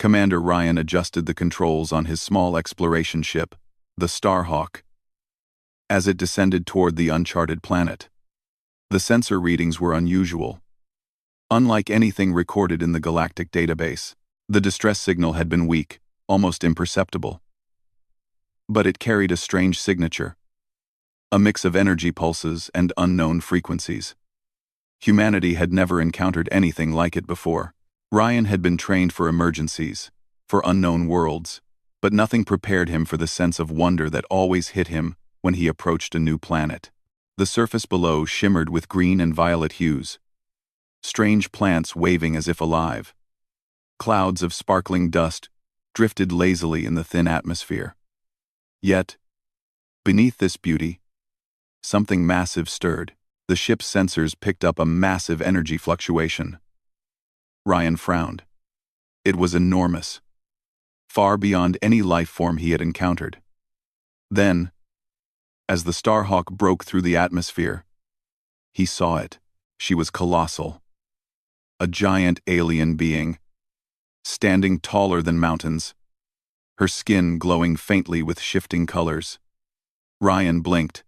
Commander Ryan adjusted the controls on his small exploration ship, the Starhawk, as it descended toward the uncharted planet. The sensor readings were unusual. Unlike anything recorded in the galactic database, the distress signal had been weak, almost imperceptible. But it carried a strange signature, a mix of energy pulses and unknown frequencies. Humanity had never encountered anything like it before. Ryan had been trained for emergencies, for unknown worlds, but nothing prepared him for the sense of wonder that always hit him when he approached a new planet. The surface below shimmered with green and violet hues, strange plants waving as if alive. Clouds of sparkling dust drifted lazily in the thin atmosphere. Yet, beneath this beauty, something massive stirred. The ship's sensors picked up a massive energy fluctuation. Ryan frowned. It was enormous, far beyond any life form he had encountered. Then, as the Starhawk broke through the atmosphere, he saw it. She was colossal. A giant alien being, standing taller than mountains, her skin glowing faintly with shifting colors. Ryan blinked,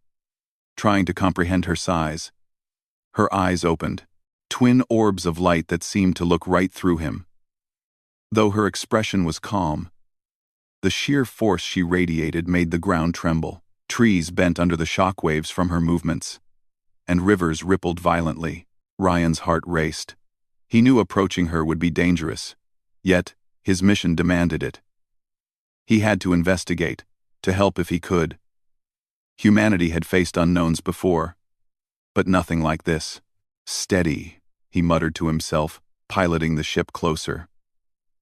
trying to comprehend her size. Her eyes opened, twin orbs of light that seemed to look right through him. Though her expression was calm, the sheer force she radiated made the ground tremble. Trees bent under the shock waves from her movements, and rivers rippled violently. Ryan's heart raced. He knew approaching her would be dangerous, yet his mission demanded it. He had to investigate, to help if he could. Humanity had faced unknowns before, but nothing like this. Steady, he muttered to himself, piloting the ship closer.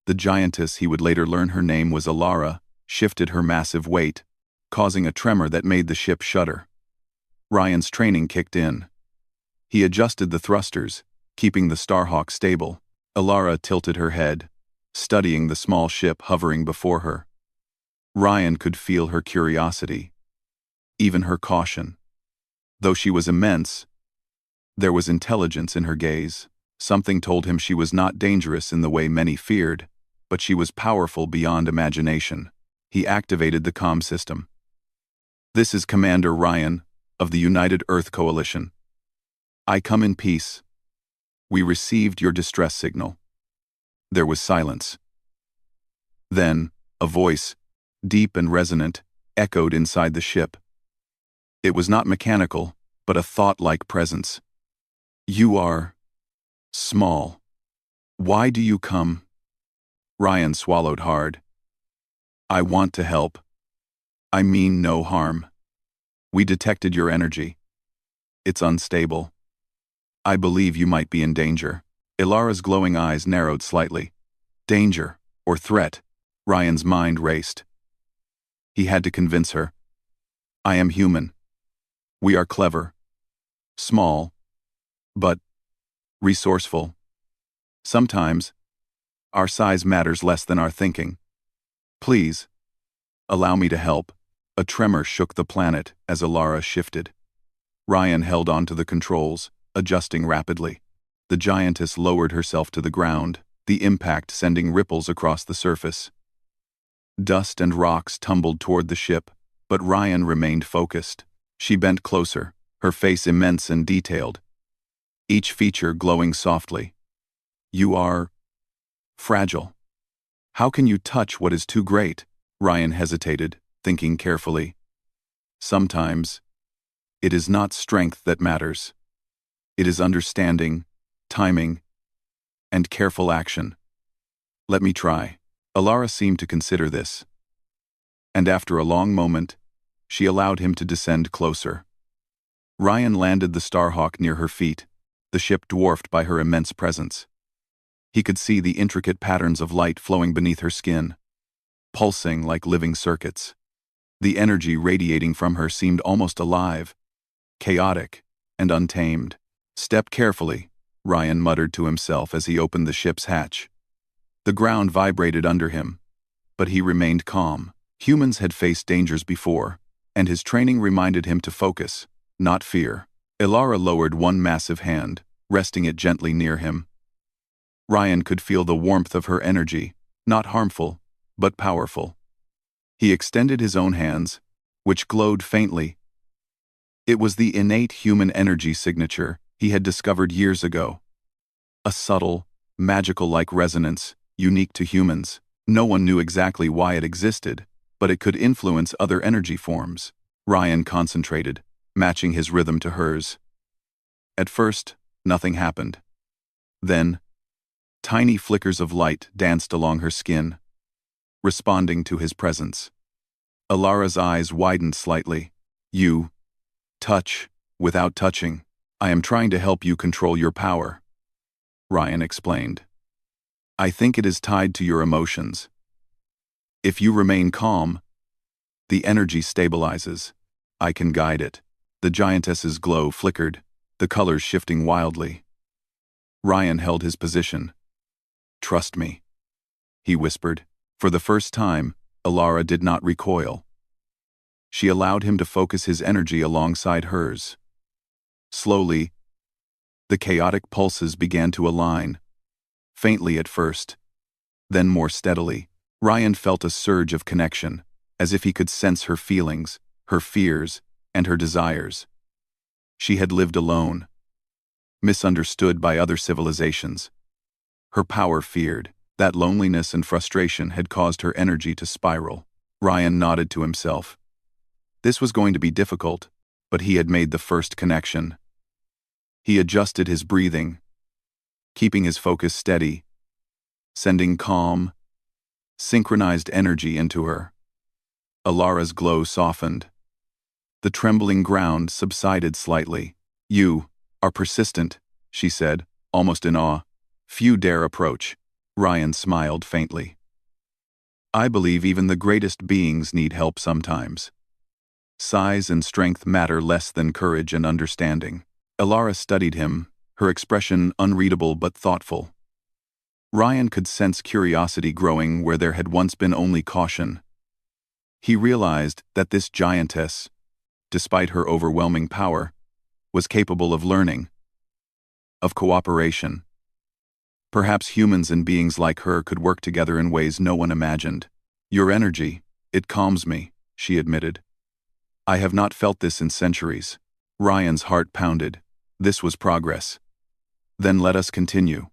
The Giantess, he would later learn her name was Alara, shifted her massive weight, causing a tremor that made the ship shudder. Ryan's training kicked in. He adjusted the thrusters, keeping the Starhawk stable. Alara tilted her head, studying the small ship hovering before her. Ryan could feel her curiosity, even her caution. Though she was immense, there was intelligence in her gaze. Something told him she was not dangerous in the way many feared, but she was powerful beyond imagination. He activated the comm system. "This is Commander Ryan, of the United Earth Coalition. I come in peace. We received your distress signal." There was silence. Then, a voice, deep and resonant, echoed inside the ship. It was not mechanical, but a thought-like presence. "You are small. Why do you come?" Ryan swallowed hard. "I want to help. I mean no harm. We detected your energy. It's unstable. I believe you might be in danger." Ilara's glowing eyes narrowed slightly. Danger, or threat? Ryan's mind raced. He had to convince her. "I am human. We are clever. Small. But resourceful. Sometimes, our size matters less than our thinking. Please, allow me to help." A tremor shook the planet as Alara shifted. Ryan held on to the controls, adjusting rapidly. The Giantess lowered herself to the ground, the impact sending ripples across the surface. Dust and rocks tumbled toward the ship, but Ryan remained focused. She bent closer, her face immense and detailed, each feature glowing softly. "You are fragile. How can you touch what is too great?" Ryan hesitated, thinking carefully. "Sometimes, it is not strength that matters. It is understanding, timing, and careful action. Let me try." Alara seemed to consider this, and after a long moment, she allowed him to descend closer. Ryan landed the Starhawk near her feet, the ship dwarfed by her immense presence. He could see the intricate patterns of light flowing beneath her skin, pulsing like living circuits. The energy radiating from her seemed almost alive, chaotic, and untamed. "Step carefully," Ryan muttered to himself as he opened the ship's hatch. The ground vibrated under him, but he remained calm. Humans had faced dangers before, and his training reminded him to focus, not fear. Ilara lowered one massive hand, resting it gently near him. Ryan could feel the warmth of her energy, Not harmful, but powerful. He extended his own hands, which glowed faintly. It was the innate human energy signature he had discovered years ago. A subtle, magical-like resonance, unique to humans. No one knew exactly why it existed, but it could influence other energy forms. Ryan concentrated, matching his rhythm to hers. At first, nothing happened. Then, tiny flickers of light danced along her skin, responding to his presence. Alara's eyes widened slightly. You touch without touching. I am trying to help you control your power, Ryan explained. I think it is tied to your emotions. If you remain calm, the energy stabilizes. I can guide it. The giantess's glow flickered, the colors shifting wildly. Ryan held his position. Trust me, he whispered. For the first time, Alara did not recoil. She allowed him to focus his energy alongside hers. Slowly, the chaotic pulses began to align, faintly at first, then more steadily. Ryan felt a surge of connection, as if he could sense her feelings, her fears, and her desires. She had lived alone, misunderstood by other civilizations. Her power feared. That loneliness and frustration had caused her energy to spiral. Ryan nodded to himself. This was going to be difficult, but he had made the first connection. He adjusted his breathing, keeping his focus steady, sending calm, synchronized energy into her. Alara's glow softened. The trembling ground subsided slightly. You are persistent, she said, almost in awe. Few dare approach. Ryan smiled faintly. I believe even the greatest beings need help sometimes. Size and strength matter less than courage and understanding. Alara studied him, her expression unreadable but thoughtful. Ryan could sense curiosity growing where there had once been only caution. He realized that this giantess, despite her overwhelming power, was capable of learning, of cooperation. Perhaps humans and beings like her could work together in ways no one imagined. Your energy, it calms me, she admitted. I have not felt this in centuries. Ryan's heart pounded. This was progress. Then let us continue.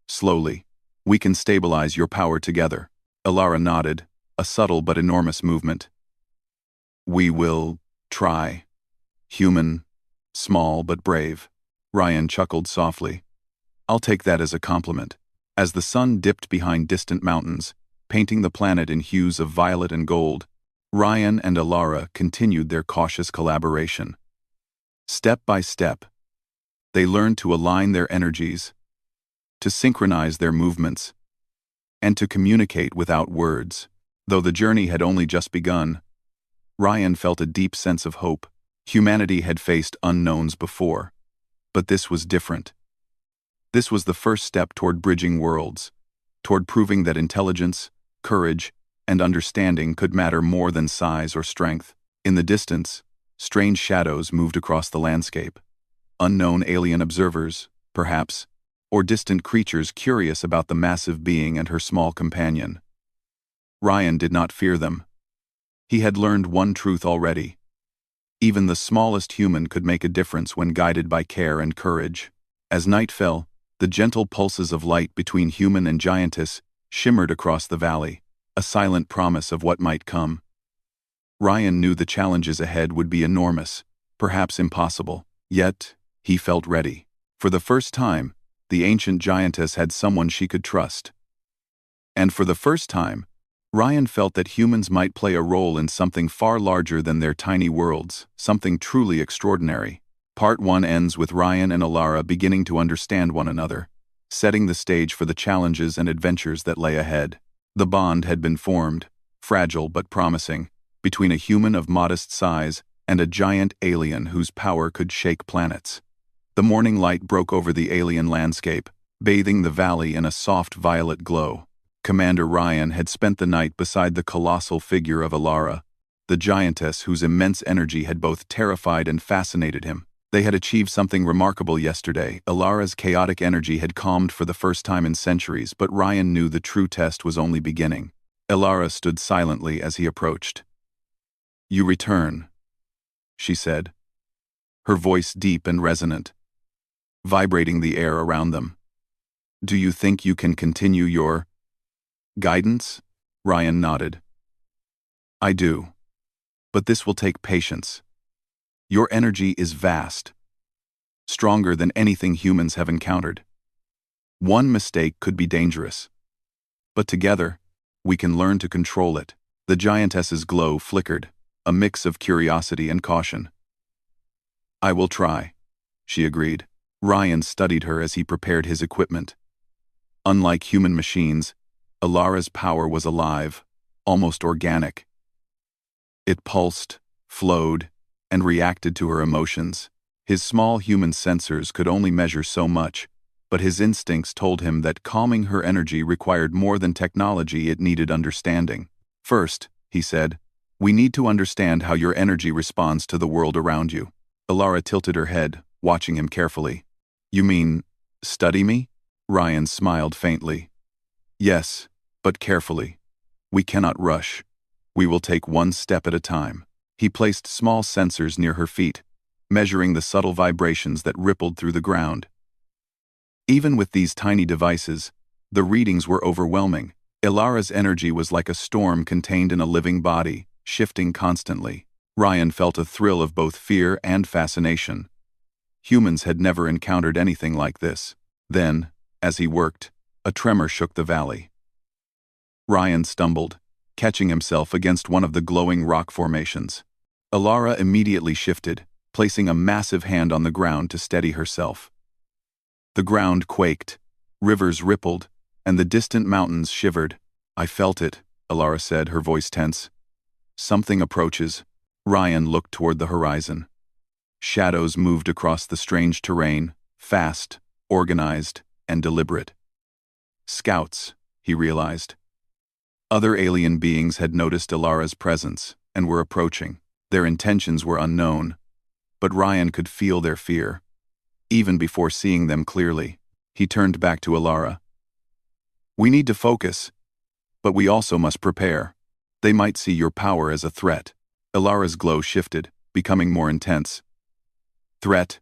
Slowly. We can stabilize your power together. Alara nodded, a subtle but enormous movement. We will try. Human, small but brave. Ryan chuckled softly. I'll take that as a compliment. As the sun dipped behind distant mountains, painting the planet in hues of violet and gold, Ryan and Alara continued their cautious collaboration. Step by step, they learned to align their energies, to synchronize their movements, and to communicate without words. Though the journey had only just begun, Ryan felt a deep sense of hope. Humanity had faced unknowns before, but this was different. This was the first step toward bridging worlds, toward proving that intelligence, courage, and understanding could matter more than size or strength. In the distance, strange shadows moved across the landscape. Unknown alien observers, perhaps, or distant creatures curious about the massive being and her small companion. Ryan did not fear them. He had learned one truth already. Even the smallest human could make a difference when guided by care and courage. As night fell, the gentle pulses of light between human and giantess shimmered across the valley, a silent promise of what might come. Ryan knew the challenges ahead would be enormous, perhaps impossible, yet he felt ready. For the first time, the ancient giantess had someone she could trust. And for the first time, Ryan felt that humans might play a role in something far larger than their tiny worlds, something truly extraordinary. Part 1 ends with Ryan and Alara beginning to understand one another, setting the stage for the challenges and adventures that lay ahead. The bond had been formed, fragile but promising, between a human of modest size and a giant alien whose power could shake planets. The morning light broke over the alien landscape, bathing the valley in a soft violet glow. Commander Ryan had spent the night beside the colossal figure of Alara, the giantess whose immense energy had both terrified and fascinated him. They had achieved something remarkable yesterday. Alara's chaotic energy had calmed for the first time in centuries, but Ryan knew the true test was only beginning. Alara stood silently as he approached. "You return," she said, her voice deep and resonant, vibrating the air around them. "Do you think you can continue your guidance?" Ryan nodded. "I do. But this will take patience. Your energy is vast, stronger than anything humans have encountered. One mistake could be dangerous. But together, we can learn to control it." The giantess's glow flickered, a mix of curiosity and caution. "I will try," she agreed. Ryan studied her as he prepared his equipment. Unlike human machines, Alara's power was alive, almost organic. It pulsed, flowed, and reacted to her emotions. His small human sensors could only measure so much, but his instincts told him that calming her energy required more than technology, it needed understanding. "First," he said, "we need to understand how your energy responds to the world around you." Alara tilted her head, watching him carefully. "You mean, study me?" Ryan smiled faintly. "Yes, but carefully. We cannot rush. We will take one step at a time." He placed small sensors near her feet, measuring the subtle vibrations that rippled through the ground. Even with these tiny devices, the readings were overwhelming. Alara's energy was like a storm contained in a living body, shifting constantly. Ryan felt a thrill of both fear and fascination. Humans had never encountered anything like this. Then, as he worked, a tremor shook the valley. Ryan stumbled, catching himself against one of the glowing rock formations. Alara immediately shifted, placing a massive hand on the ground to steady herself. The ground quaked, rivers rippled, and the distant mountains shivered. "I felt it," Alara said, her voice tense. "Something approaches." Ryan looked toward the horizon. Shadows moved across the strange terrain, fast, organized, and deliberate. Scouts, he realized. Other alien beings had noticed Alara's presence and were approaching. Their intentions were unknown, but Ryan could feel their fear. Even before seeing them clearly, he turned back to Alara. "We need to focus, but we also must prepare. They might see your power as a threat." Alara's glow shifted, becoming more intense. "Threat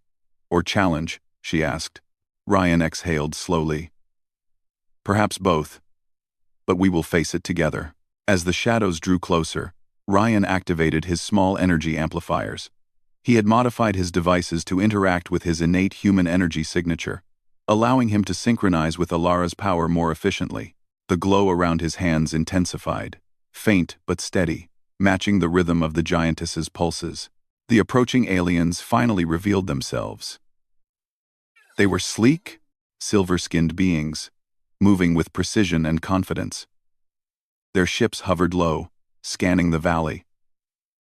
or challenge?" she asked. Ryan exhaled slowly. "Perhaps both, but we will face it together." As the shadows drew closer, Ryan activated his small energy amplifiers. He had modified his devices to interact with his innate human energy signature, allowing him to synchronize with Alara's power more efficiently. The glow around his hands intensified, faint but steady, matching the rhythm of the giantess's pulses. The approaching aliens finally revealed themselves. They were sleek, silver-skinned beings, moving with precision and confidence. Their ships hovered low, scanning the valley.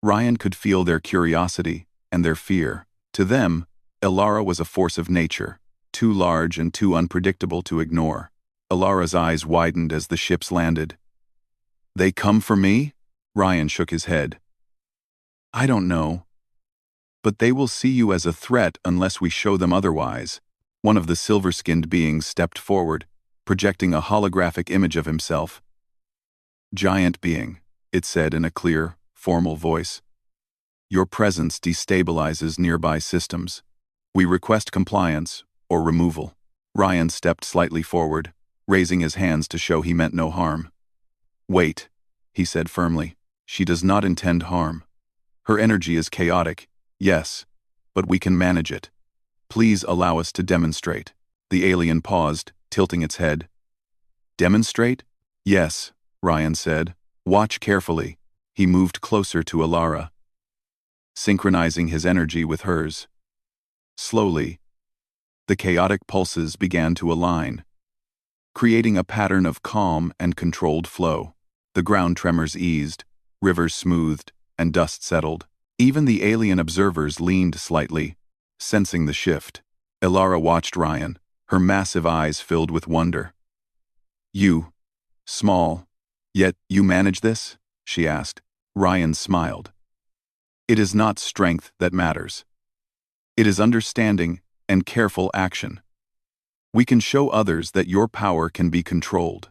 Ryan could feel their curiosity and their fear. To them, Alara was a force of nature, too large and too unpredictable to ignore. Alara's eyes widened as the ships landed. "They come for me?" Ryan shook his head. "I don't know. But they will see you as a threat unless we show them otherwise." One of the silver-skinned beings stepped forward, projecting a holographic image of himself. "Giant being," it said in a clear, formal voice. "Your presence destabilizes nearby systems. We request compliance or removal." Ryan stepped slightly forward, raising his hands to show he meant no harm. "Wait," he said firmly. "She does not intend harm. Her energy is chaotic, yes, but we can manage it. Please allow us to demonstrate." The alien paused, tilting its head. "Demonstrate?" "Yes," Ryan said. "Watch carefully." He moved closer to Alara, synchronizing his energy with hers. Slowly, the chaotic pulses began to align, creating a pattern of calm and controlled flow. The ground tremors eased, rivers smoothed, and dust settled. Even the alien observers leaned slightly, sensing the shift. Alara watched Ryan, her massive eyes filled with wonder. "You, small, yet you manage this?" she asked. Ryan smiled. "It is not strength that matters. It is understanding and careful action. We can show others that your power can be controlled.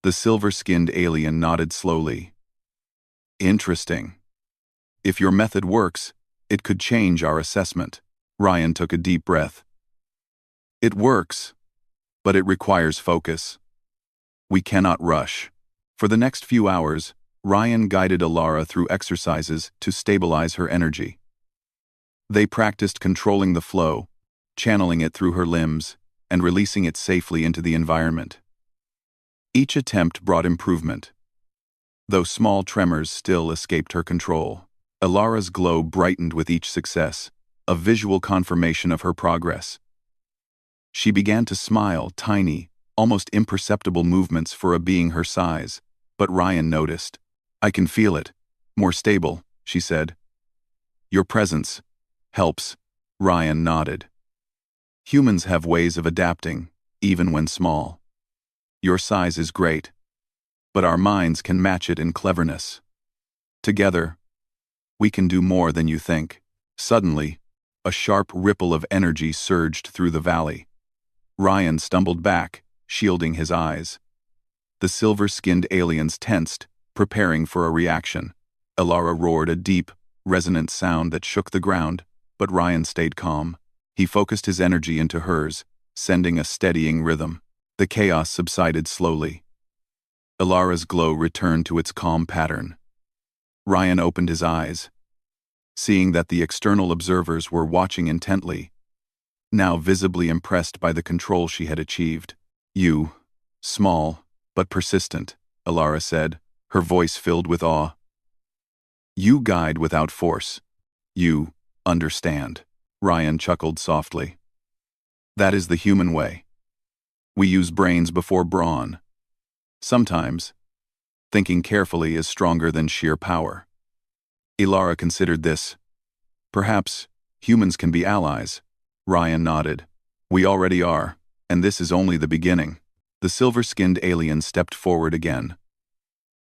The silver-skinned alien nodded slowly. Interesting. If your method works, it could change our assessment. Ryan took a deep breath. It works, but it requires focus. We cannot rush. For the next few hours, Ryan guided Alara through exercises to stabilize her energy. They practiced controlling the flow, channeling it through her limbs, and releasing it safely into the environment. Each attempt brought improvement, though small tremors still escaped her control. Alara's glow brightened with each success, a visual confirmation of her progress. She began to smile, tiny, almost imperceptible movements for a being her size, but Ryan noticed. I can feel it. More stable, she said. Your presence helps. Ryan nodded. Humans have ways of adapting, even when small. Your size is great, but our minds can match it in cleverness. Together, we can do more than you think. Suddenly, a sharp ripple of energy surged through the valley. Ryan stumbled back, shielding his eyes. The silver-skinned aliens tensed, preparing for a reaction. Alara roared a deep, resonant sound that shook the ground, but Ryan stayed calm. He focused his energy into hers, sending a steadying rhythm. The chaos subsided slowly. Alara's glow returned to its calm pattern. Ryan opened his eyes, seeing that the external observers were watching intently, now visibly impressed by the control she had achieved. You, small, but persistent, Alara said, her voice filled with awe. You guide without force. You understand. Ryan chuckled softly. That is the human way. We use brains before brawn. Sometimes, thinking carefully is stronger than sheer power. Alara considered this. Perhaps humans can be allies. Ryan nodded. We already are, and this is only the beginning. The silver-skinned alien stepped forward again.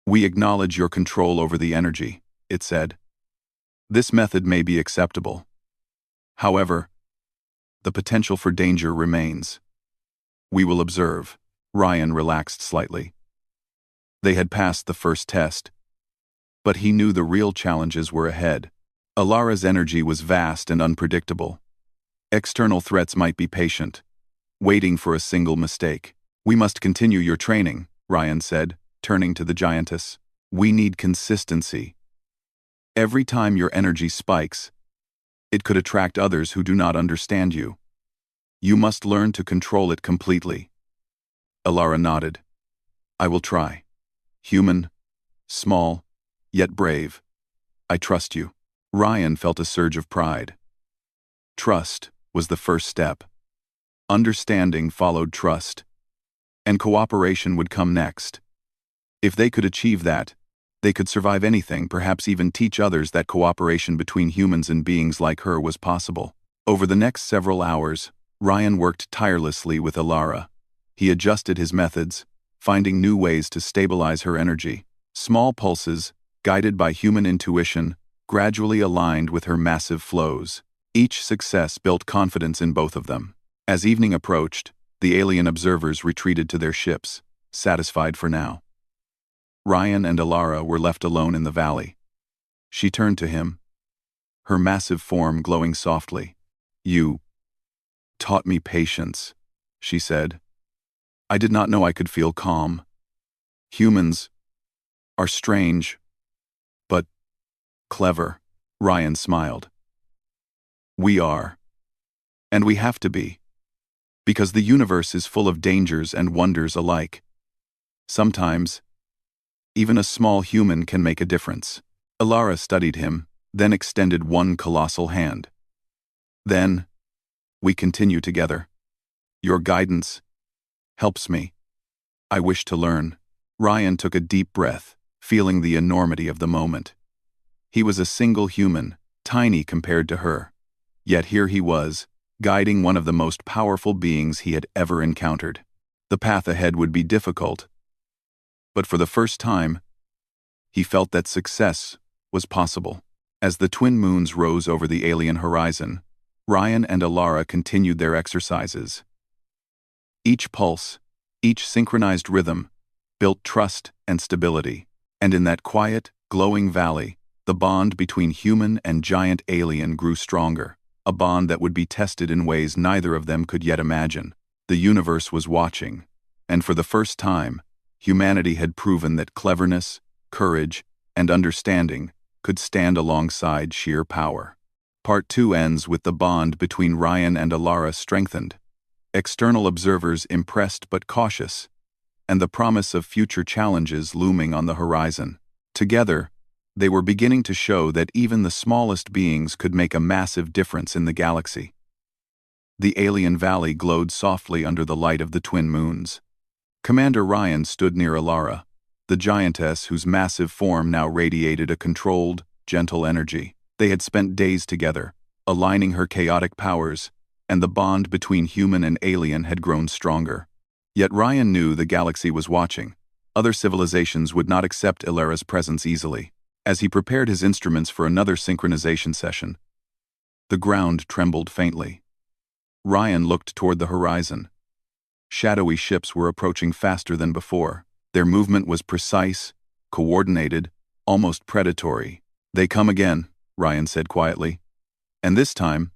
We acknowledge your control over the energy, it said. This method may be acceptable. However, the potential for danger remains. We will observe. Ryan relaxed slightly. They had passed the first test, but he knew the real challenges were ahead. Alara's energy was vast and unpredictable. External threats might be patient, waiting for a single mistake. We must continue your training, Ryan said, turning to the Giantess. We need consistency. Every time your energy spikes, it could attract others who do not understand you. You must learn to control it completely. Alara nodded. I will try. Human, small, yet brave. I trust you. Ryan felt a surge of pride. Trust was the first step. Understanding followed trust, and cooperation would come next. If they could achieve that, they could survive anything, perhaps even teach others that cooperation between humans and beings like her was possible. Over the next several hours, Ryan worked tirelessly with Alara. He adjusted his methods, finding new ways to stabilize her energy. Small pulses, guided by human intuition, gradually aligned with her massive flows. Each success built confidence in both of them. As evening approached, the alien observers retreated to their ships, satisfied for now. Ryan and Alara were left alone in the valley. She turned to him, her massive form glowing softly. You taught me patience, she said. I did not know I could feel calm. Humans are strange, but clever. Ryan smiled. We are. And we have to be. Because the universe is full of dangers and wonders alike. Sometimes, even a small human can make a difference. Alara studied him, then extended one colossal hand. Then, we continue together. Your guidance helps me. I wish to learn. Ryan took a deep breath, feeling the enormity of the moment. He was a single human, tiny compared to her. Yet here he was, guiding one of the most powerful beings he had ever encountered. The path ahead would be difficult, but for the first time, he felt that success was possible. As the twin moons rose over the alien horizon, Ryan and Alara continued their exercises. Each pulse, each synchronized rhythm, built trust and stability. And in that quiet, glowing valley, the bond between human and giant alien grew stronger, a bond that would be tested in ways neither of them could yet imagine. The universe was watching, and for the first time, humanity had proven that cleverness, courage, and understanding could stand alongside sheer power. Part 2 ends with the bond between Ryan and Alara strengthened, external observers impressed but cautious, and the promise of future challenges looming on the horizon. Together, they were beginning to show that even the smallest beings could make a massive difference in the galaxy. The alien valley glowed softly under the light of the twin moons. Commander Ryan stood near Alara, the giantess whose massive form now radiated a controlled, gentle energy. They had spent days together, aligning her chaotic powers, and the bond between human and alien had grown stronger. Yet Ryan knew the galaxy was watching. Other civilizations would not accept Alara's presence easily. As he prepared his instruments for another synchronization session, the ground trembled faintly. Ryan looked toward the horizon. Shadowy ships were approaching faster than before. Their movement was precise, coordinated, almost predatory. "They come again," Ryan said quietly. "And this time,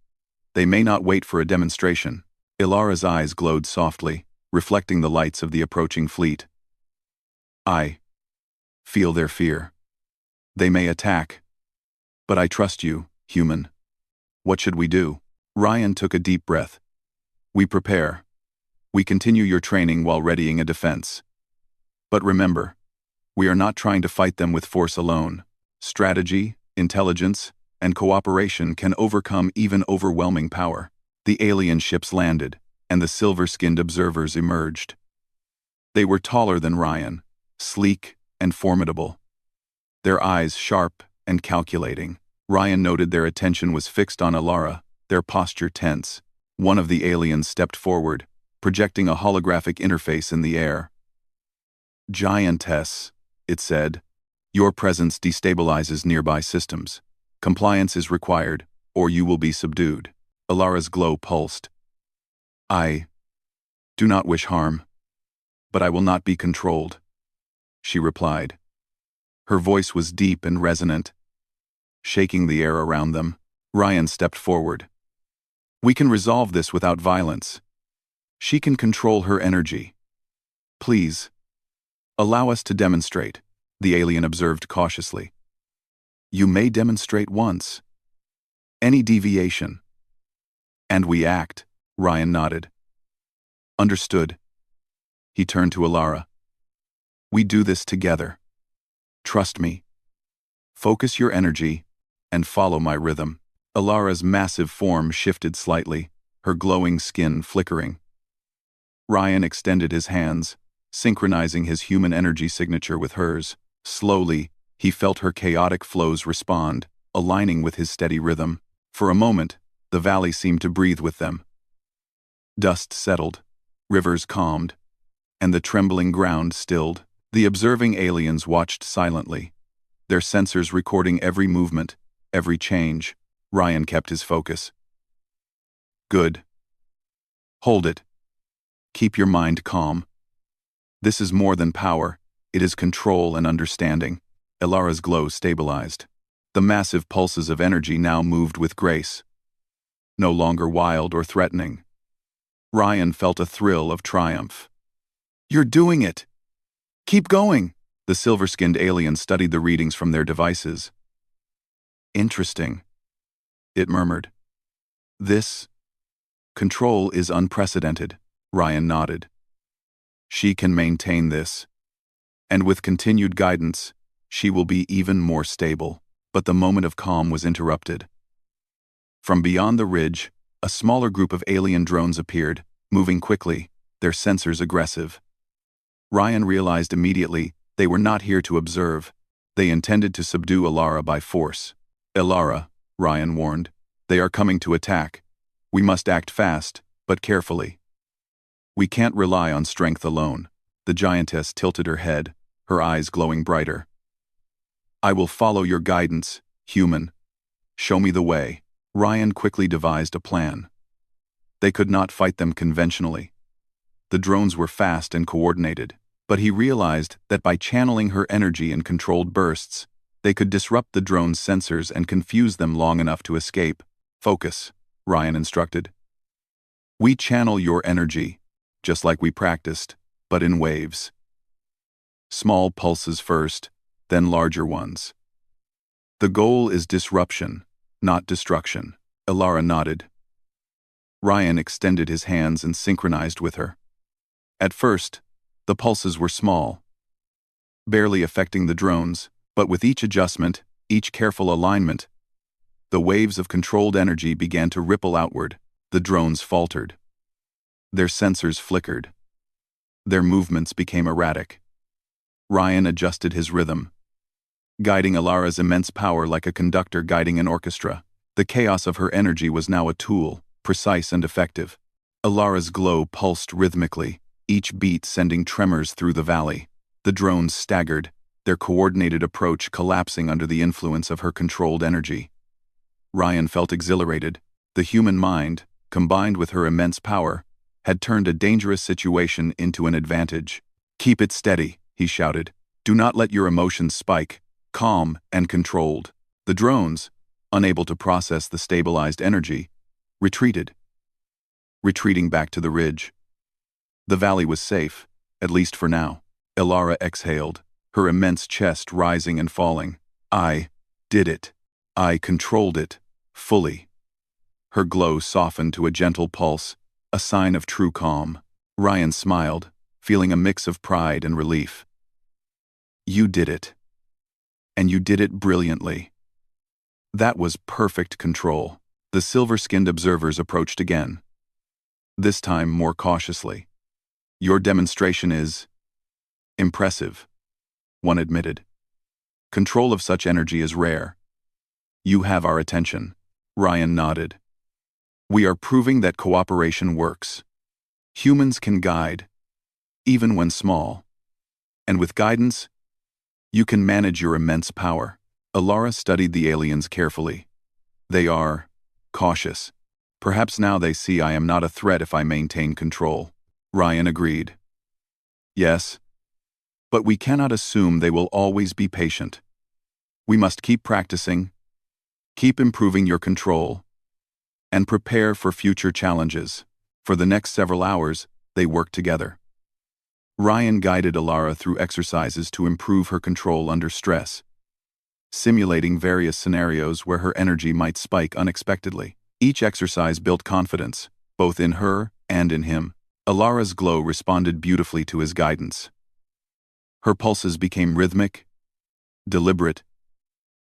they may not wait for a demonstration." Alara's eyes glowed softly, reflecting the lights of the approaching fleet. "I feel their fear. They may attack. But I trust you, human. What should we do?" Ryan took a deep breath. "We prepare. We continue your training while readying a defense. But remember, we are not trying to fight them with force alone. Strategy, intelligence, and cooperation can overcome even overwhelming power." The alien ships landed, and the silver-skinned observers emerged. They were taller than Ryan, sleek and formidable, their eyes sharp and calculating. Ryan noted their attention was fixed on Alara, their posture tense. One of the aliens stepped forward, projecting a holographic interface in the air. "Giantess," it said, "your presence destabilizes nearby systems. Compliance is required, or you will be subdued." Alara's glow pulsed. "I do not wish harm, but I will not be controlled," she replied. Her voice was deep and resonant, shaking the air around them. Ryan stepped forward. "We can resolve this without violence. She can control her energy. Please, allow us to demonstrate," the alien observed cautiously. "You may demonstrate once. Any deviation, and we act," Ryan nodded. "Understood." He turned to Alara. "We do this together. Trust me. Focus your energy and follow my rhythm." Alara's massive form shifted slightly, her glowing skin flickering. Ryan extended his hands, synchronizing his human energy signature with hers. Slowly, he felt her chaotic flows respond, aligning with his steady rhythm. For a moment, the valley seemed to breathe with them. Dust settled, rivers calmed, and the trembling ground stilled. The observing aliens watched silently, their sensors recording every movement, every change. Ryan kept his focus. "Good. Hold it. Keep your mind calm. This is more than power, it is control and understanding." Alara's glow stabilized. The massive pulses of energy now moved with grace, no longer wild or threatening. Ryan felt a thrill of triumph. "You're doing it! Keep going!" The silver-skinned aliens studied the readings from their devices. "Interesting," it murmured. "This control is unprecedented," Ryan nodded. "She can maintain this, and with continued guidance, she will be even more stable." But the moment of calm was interrupted. From beyond the ridge, a smaller group of alien drones appeared, moving quickly, their sensors aggressive. Ryan realized immediately they were not here to observe. They intended to subdue Alara by force. "Alara," Ryan warned, "they are coming to attack. We must act fast, but carefully. We can't rely on strength alone." The giantess tilted her head, her eyes glowing brighter. "I will follow your guidance, human. Show me the way." Ryan quickly devised a plan. They could not fight them conventionally. The drones were fast and coordinated, but he realized that by channeling her energy in controlled bursts, they could disrupt the drone's sensors and confuse them long enough to escape. Focus, Ryan instructed. We channel your energy, just like we practiced, but in waves. Small pulses first, then larger ones. The goal is disruption, not destruction. Alara nodded. Ryan extended his hands and synchronized with her. At first, the pulses were small, barely affecting the drones, but with each adjustment, each careful alignment, the waves of controlled energy began to ripple outward. The drones faltered. Their sensors flickered. Their movements became erratic. Ryan adjusted his rhythm, guiding Alara's immense power like a conductor guiding an orchestra. The chaos of her energy was now a tool, precise and effective. Alara's glow pulsed rhythmically, each beat sending tremors through the valley. The drones staggered, their coordinated approach collapsing under the influence of her controlled energy. Ryan felt exhilarated. The human mind, combined with her immense power, had turned a dangerous situation into an advantage. Keep it steady, he shouted. Do not let your emotions spike, calm and controlled. The drones, unable to process the stabilized energy, retreated, retreating back to the ridge. The valley was safe, at least for now. Alara exhaled, her immense chest rising and falling. I did it. I controlled it, fully. Her glow softened to a gentle pulse, a sign of true calm. Ryan smiled, feeling a mix of pride and relief. You did it. And you did it brilliantly. That was perfect control. The silver-skinned observers approached again, this time more cautiously. Your demonstration is impressive, one admitted. Control of such energy is rare. You have our attention. Ryan nodded. We are proving that cooperation works. Humans can guide, even when small. And with guidance, you can manage your immense power. Alara studied the aliens carefully. They are cautious. Perhaps now they see I am not a threat if I maintain control. Ryan agreed. Yes, but we cannot assume they will always be patient. We must keep practicing, keep improving your control, and prepare for future challenges. For the next several hours, they worked together. Ryan guided Alara through exercises to improve her control under stress, simulating various scenarios where her energy might spike unexpectedly. Each exercise built confidence, both in her and in him. Alara's glow responded beautifully to his guidance. Her pulses became rhythmic, deliberate,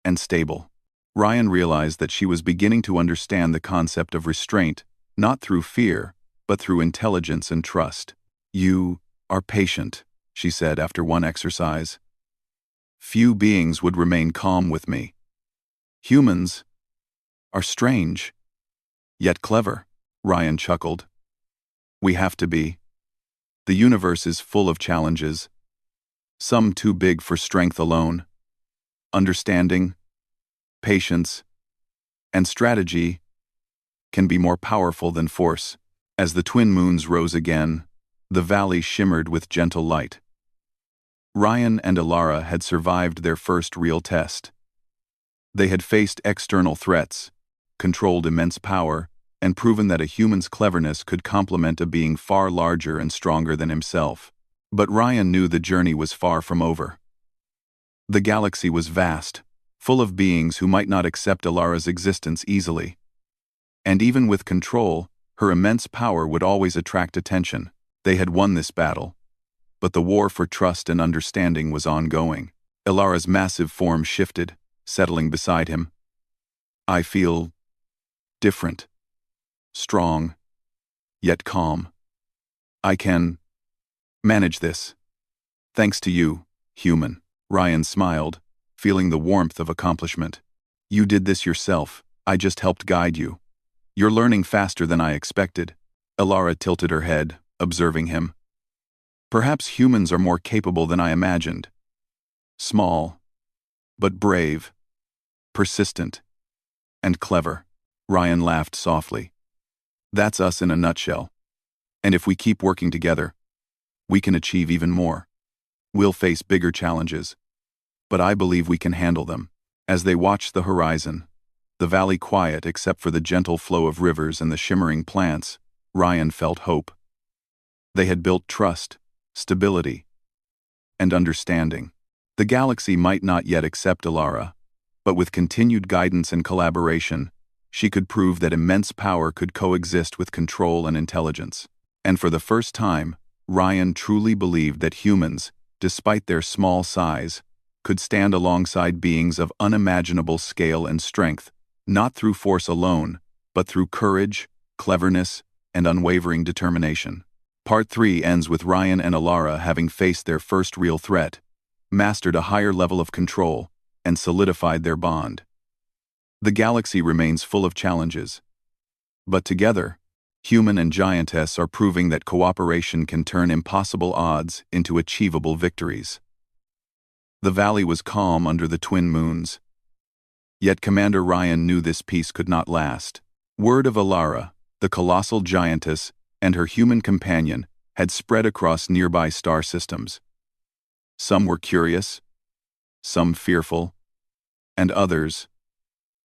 and stable. Ryan realized that she was beginning to understand the concept of restraint, not through fear, but through intelligence and trust. You are patient, she said after one exercise. Few beings would remain calm with me. Humans are strange, yet clever. Ryan chuckled. We have to be. The universe is full of challenges, some too big for strength alone. Understanding, patience, and strategy can be more powerful than force. As the twin moons rose again, the valley shimmered with gentle light. Ryan and Alara had survived their first real test. They had faced external threats, controlled immense power, and proven that a human's cleverness could complement a being far larger and stronger than himself. But Ryan knew the journey was far from over. The galaxy was vast, full of beings who might not accept Alara's existence easily. And even with control, her immense power would always attract attention. They had won this battle, but the war for trust and understanding was ongoing. Alara's massive form shifted, settling beside him. I feel different, strong, yet calm. I can manage this. Thanks to you, human. Ryan smiled, feeling the warmth of accomplishment. You did this yourself. I just helped guide you. You're learning faster than I expected. Alara tilted her head, observing him. Perhaps humans are more capable than I imagined. Small, but brave, persistent, and clever. Ryan laughed softly. That's us in a nutshell. And if we keep working together, we can achieve even more. We'll face bigger challenges, but I believe we can handle them. As they watched the horizon, the valley quiet except for the gentle flow of rivers and the shimmering plants, Ryan felt hope. They had built trust, stability, and understanding. The galaxy might not yet accept Alara, but with continued guidance and collaboration, she could prove that immense power could coexist with control and intelligence. And for the first time, Ryan truly believed that humans, despite their small size, could stand alongside beings of unimaginable scale and strength, not through force alone, but through courage, cleverness, and unwavering determination. Part 3 ends with Ryan and Alara having faced their first real threat, mastered a higher level of control, and solidified their bond. The galaxy remains full of challenges. But together, Human and Giantess are proving that cooperation can turn impossible odds into achievable victories. The valley was calm under the twin moons. Yet Commander Ryan knew this peace could not last. Word of Alara, the colossal giantess, and her human companion had spread across nearby star systems. Some were curious, some fearful, and others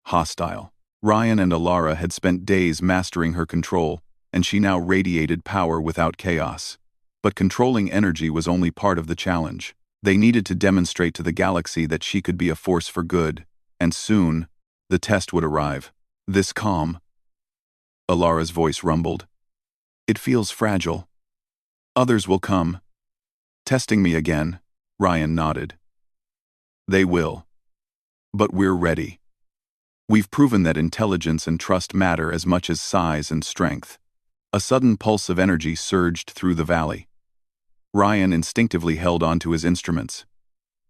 hostile. Ryan and Alara had spent days mastering her control, and she now radiated power without chaos. But controlling energy was only part of the challenge. They needed to demonstrate to the galaxy that she could be a force for good, and soon, the test would arrive. This calm, Alara's voice rumbled. It feels fragile. Others will come. Testing me again, Ryan nodded. They will. But we're ready. We've proven that intelligence and trust matter as much as size and strength. A sudden pulse of energy surged through the valley. Ryan instinctively held onto his instruments.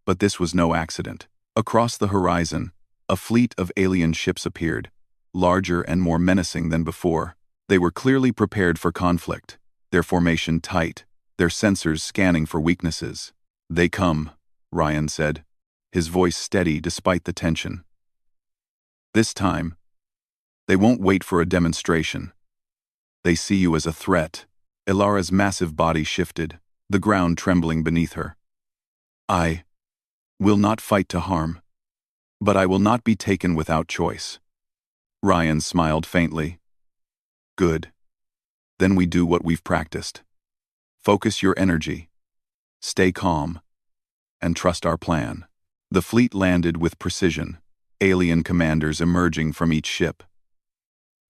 But this was no accident. Across the horizon, a fleet of alien ships appeared, larger and more menacing than before. They were clearly prepared for conflict, their formation tight, their sensors scanning for weaknesses. They come, Ryan said, his voice steady despite the tension. This time, they won't wait for a demonstration. They see you as a threat. Alara's massive body shifted, the ground trembling beneath her. I will not fight to harm, but I will not be taken without choice. Ryan smiled faintly. Good. Then we do what we've practiced. Focus your energy. Stay calm. And trust our plan. The fleet landed with precision, alien commanders emerging from each ship.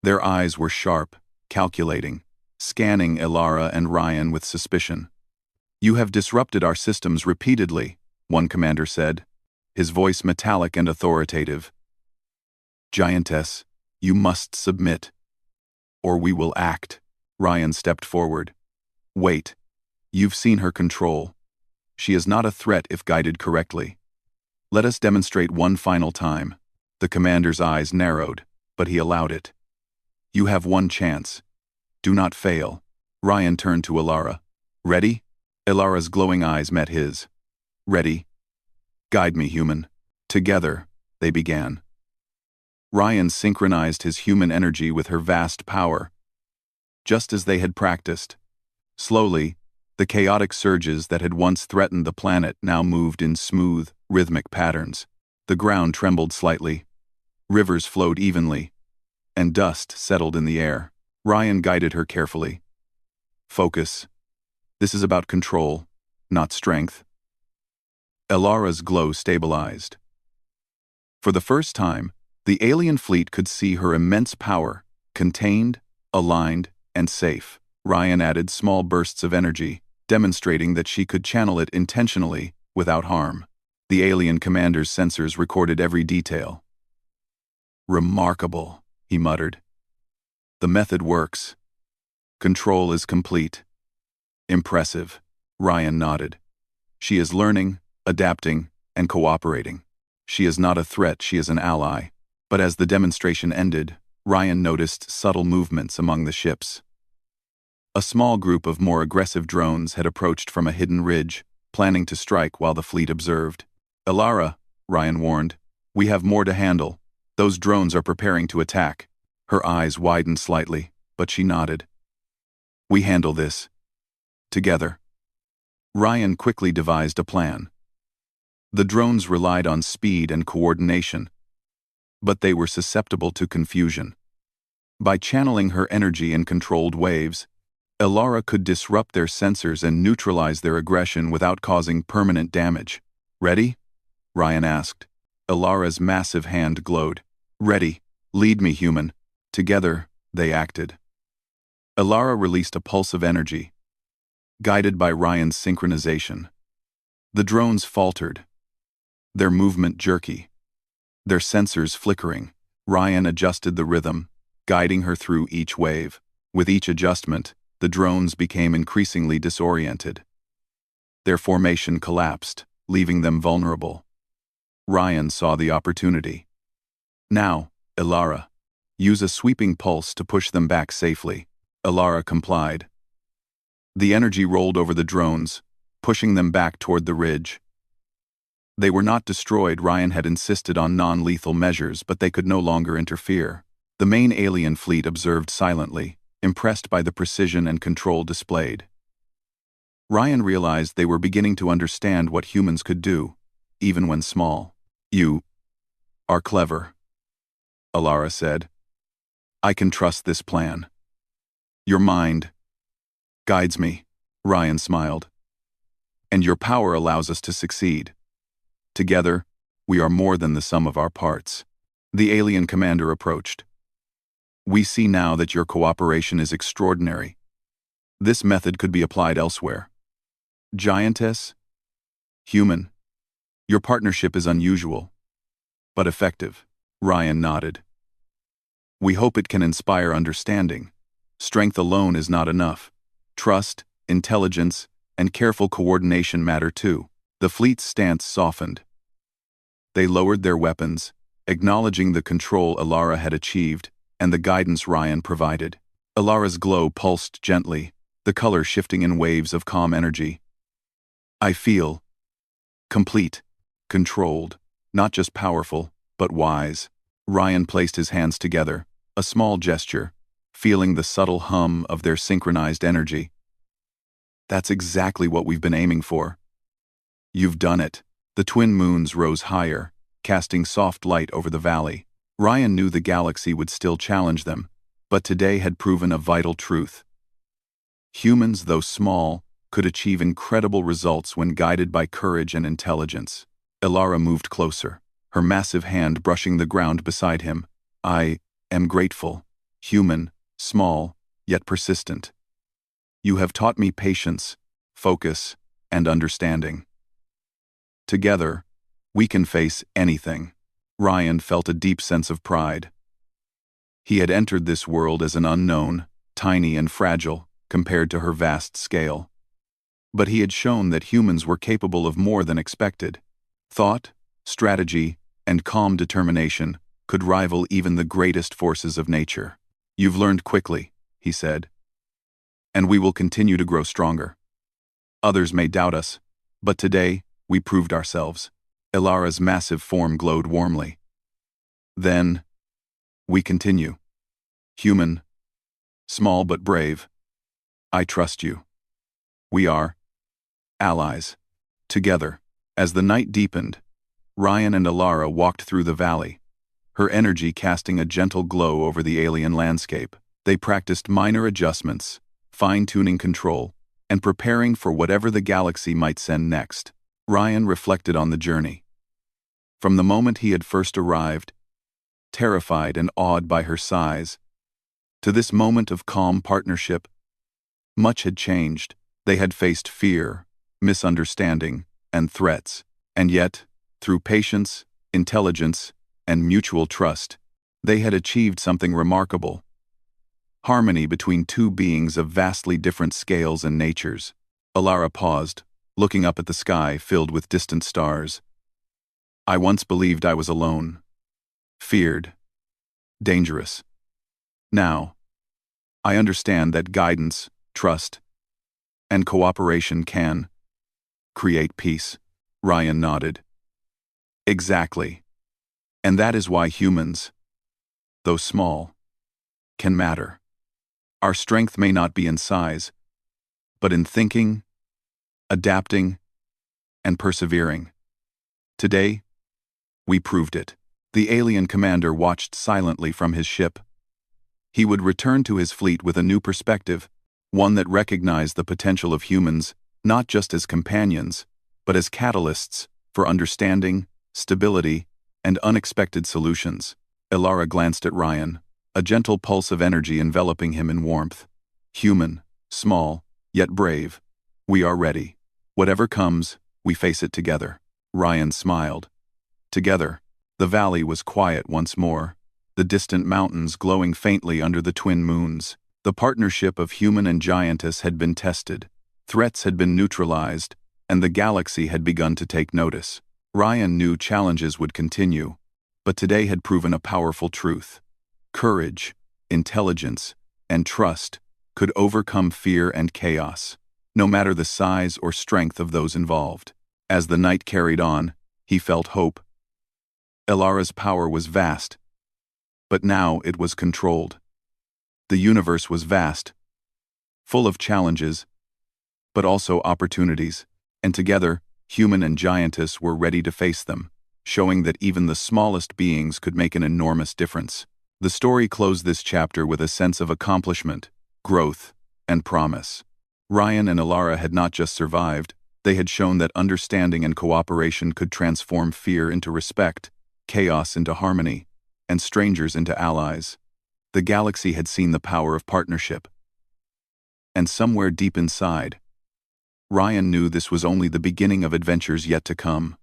Their eyes were sharp, calculating, scanning Alara and Ryan with suspicion. You have disrupted our systems repeatedly, one commander said, his voice metallic and authoritative. Giantess, you must submit, or we will act. Ryan stepped forward. Wait. You've seen her control. She is not a threat if guided correctly. Let us demonstrate one final time. The commander's eyes narrowed, but he allowed it. You have one chance. Do not fail. Ryan turned to Alara. Ready? Alara's glowing eyes met his. Ready. Guide me, human. Together, they began. Ryan synchronized his human energy with her vast power, just as they had practiced. Slowly, the chaotic surges that had once threatened the planet now moved in smooth, rhythmic patterns. The ground trembled slightly. Rivers flowed evenly, and dust settled in the air. Ryan guided her carefully. Focus. This is about control, not strength. Alara's glow stabilized. For the first time, the alien fleet could see her immense power, contained, aligned, and safe. Ryan added small bursts of energy, demonstrating that she could channel it intentionally, without harm. The alien commander's sensors recorded every detail. Remarkable, he muttered. The method works. Control is complete. Impressive, Ryan nodded. She is learning, adapting, and cooperating. She is not a threat, she is an ally. But as the demonstration ended, Ryan noticed subtle movements among the ships. A small group of more aggressive drones had approached from a hidden ridge, planning to strike while the fleet observed. Alara, Ryan warned, we have more to handle. Those drones are preparing to attack. Her eyes widened slightly, but she nodded. We handle this. Together. Ryan quickly devised a plan. The drones relied on speed and coordination, but they were susceptible to confusion. By channeling her energy in controlled waves, Elara could disrupt their sensors and neutralize their aggression without causing permanent damage. Ready? Ryan asked. Elara's massive hand glowed. Ready. Lead me, human. Together, they acted. Elara released a pulse of energy, guided by Ryan's synchronization. The drones faltered, their movement jerky, their sensors flickering. Ryan adjusted the rhythm, guiding her through each wave. With each adjustment, the drones became increasingly disoriented. Their formation collapsed, leaving them vulnerable. Ryan saw the opportunity. Now, Elara, use a sweeping pulse to push them back safely. Elara complied. The energy rolled over the drones, pushing them back toward the ridge. They were not destroyed. Ryan had insisted on non-lethal measures, but they could no longer interfere. The main alien fleet observed silently, impressed by the precision and control displayed. Ryan realized they were beginning to understand what humans could do, even when small. You are clever, Elara said. I can trust this plan. Your mind guides me, Ryan smiled. And your power allows us to succeed. Together, we are more than the sum of our parts. The alien commander approached. We see now that your cooperation is extraordinary. This method could be applied elsewhere. Giantess? Human. Your partnership is unusual, but effective. Ryan nodded. We hope it can inspire understanding. Strength alone is not enough. Trust, intelligence, and careful coordination matter too. The fleet's stance softened. They lowered their weapons, acknowledging the control Elara had achieved and the guidance Ryan provided. Elara's glow pulsed gently, the color shifting in waves of calm energy. I feel complete, controlled, not just powerful, but wise. Ryan placed his hands together, a small gesture, feeling the subtle hum of their synchronized energy. That's exactly what we've been aiming for. You've done it. The twin moons rose higher, casting soft light over the valley. Ryan knew the galaxy would still challenge them, but today had proven a vital truth. Humans, though small, could achieve incredible results when guided by courage and intelligence. Elara moved closer, her massive hand brushing the ground beside him. I am grateful, human, small, yet persistent. You have taught me patience, focus, and understanding. Together, we can face anything. Ryan felt a deep sense of pride. He had entered this world as an unknown, tiny and fragile, compared to her vast scale. But he had shown that humans were capable of more than expected. Thought, strategy, and calm determination could rival even the greatest forces of nature. You've learned quickly, he said. And we will continue to grow stronger. Others may doubt us, but today, we proved ourselves. Elara's massive form glowed warmly. Then, we continue. Human, small but brave. I trust you. We are allies. Together, as the night deepened, Ryan and Elara walked through the valley, her energy casting a gentle glow over the alien landscape. They practiced minor adjustments, fine-tuning control, and preparing for whatever the galaxy might send next. Ryan reflected on the journey. From the moment he had first arrived, terrified and awed by her size, to this moment of calm partnership, much had changed. They had faced fear, misunderstanding, and threats, and yet, through patience, intelligence, and mutual trust, they had achieved something remarkable. Harmony between two beings of vastly different scales and natures. Elara paused, looking up at the sky filled with distant stars. I once believed I was alone, feared, dangerous. Now, I understand that guidance, trust, and cooperation can create peace. Ryan nodded. Exactly. And that is why humans, though small, can matter. Our strength may not be in size, but in thinking, adapting, and persevering. Today, we proved it. The alien commander watched silently from his ship. He would return to his fleet with a new perspective, one that recognized the potential of humans, not just as companions, but as catalysts for understanding, stability, and unexpected solutions. Elara glanced at Ryan, a gentle pulse of energy enveloping him in warmth. Human, small, yet brave. We are ready. Whatever comes, we face it together. Ryan smiled. Together. The valley was quiet once more, the distant mountains glowing faintly under the twin moons. The partnership of human and giantess had been tested, threats had been neutralized, and the galaxy had begun to take notice. Ryan knew challenges would continue, but today had proven a powerful truth. Courage, intelligence, and trust could overcome fear and chaos, no matter the size or strength of those involved. As the night carried on, he felt hope. Elara's power was vast, but now it was controlled. The universe was vast, full of challenges, but also opportunities, and together, human and giantess were ready to face them, showing that even the smallest beings could make an enormous difference. The story closed this chapter with a sense of accomplishment, growth, and promise. Ryan and Elara had not just survived, they had shown that understanding and cooperation could transform fear into respect, chaos into harmony, and strangers into allies. The galaxy had seen the power of partnership. And somewhere deep inside, Ryan knew this was only the beginning of adventures yet to come.